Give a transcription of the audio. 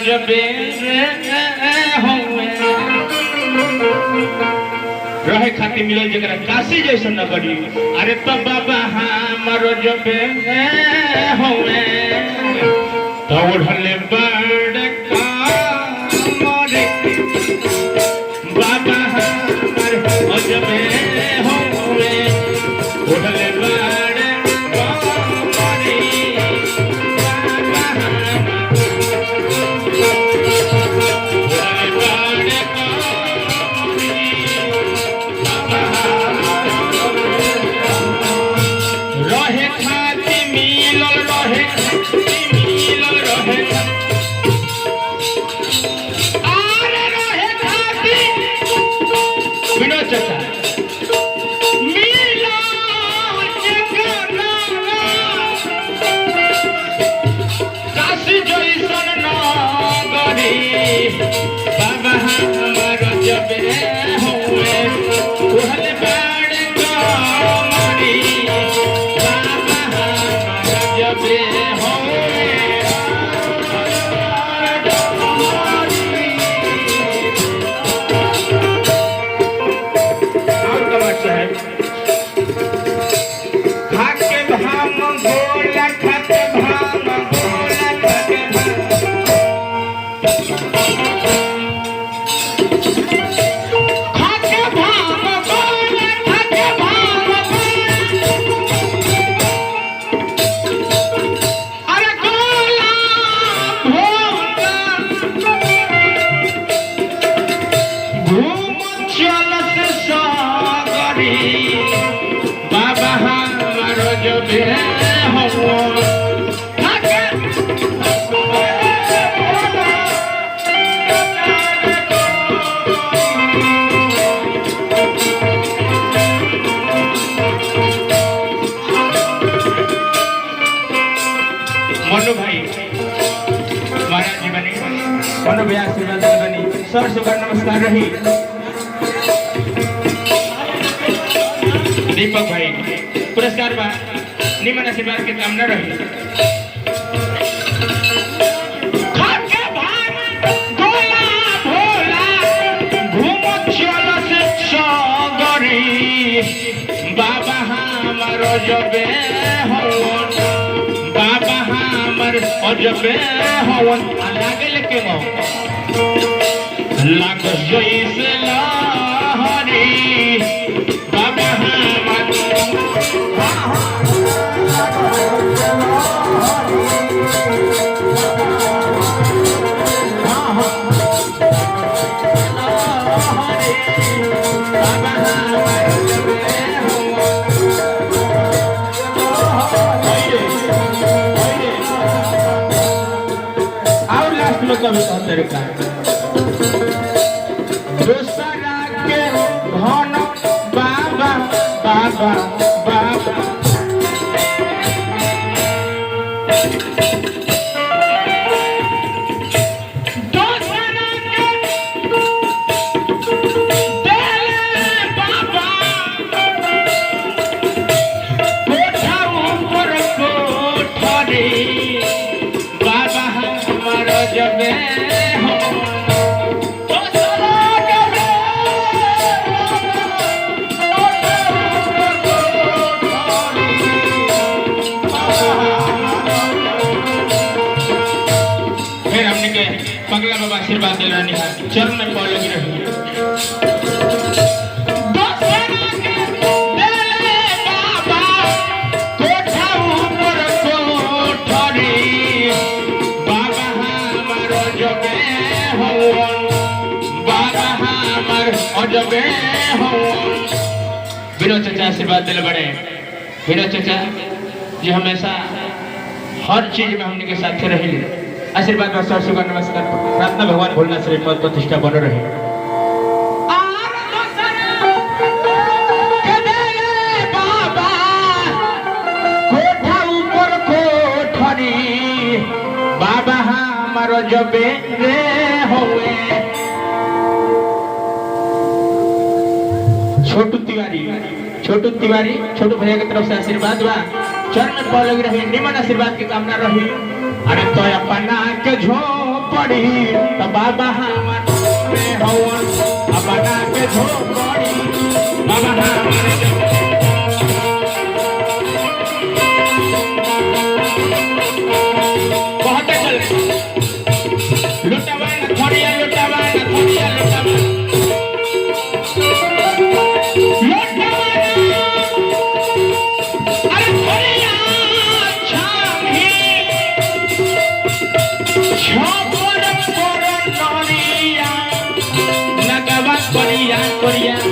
जबे रहे खातिर मिलल जरा काशी जैसा नगरी। अरे तो बाबा हमारो जबे हुए तो उड़ले बड़ कामरे बाबा हमारो जबे हुए उड़ले बड़ कामरे रहे खाती मिलल रहे अरे रहे खाती विनोद चाचा मिलल काशी जैसन नगरी बाबा हमार जबे हुए उहले बाड़ कमरी बाबा हमार जबे हुए और कमर साहब खाके भाम गोला खाके भाम गोला खाके बाबा हमारो जबे हो मनु भाई महाराज जी बनी मनु भैया आशीर्वाद बनी सर सुगर नमस्कार रही दीपक भाई पुरस्कार बा निमन आशीर्वाद के कामना रही खाके भान गोला भोला घूम चलस सगरी बाबा हमारो जबे होवन बाबा हमार जबे होवन लागल के मो लाग जैसे लहरी बाबा और लास्ट में कभी तरीका दूसरा के धन बाबा बाबा बाबा बाबा हमारा जबे हो फिर हमने के पगला बाबा आशीर्वाद दे रहा निहार चरण में पौ लगी रही जबे हो विनोद चाचा आशीर्वाद दिल बड़े विनोद चाचा जी हमेशा हर चीज में हमने के साथ रही आशीर्वाद बस सुगर नमस्कार प्रार्थना भगवान भोलना श्री पद प्रतिष्ठा बन रहे बाबा हमारो जबे हुए छोटू तिवारी छोटू भैया की तरफ से आशीर्वाद बा चरण में पौ लगी रही निमन आशीर्वाद की कामना रही अरे तो अपना के झोप पड़ी तो बाबा हमार में हवन बना के झोपड़ी बाबा हमारे बहुत चल लुटावा न थोड़िया लुटावा न थोड़िया लुटावा Korea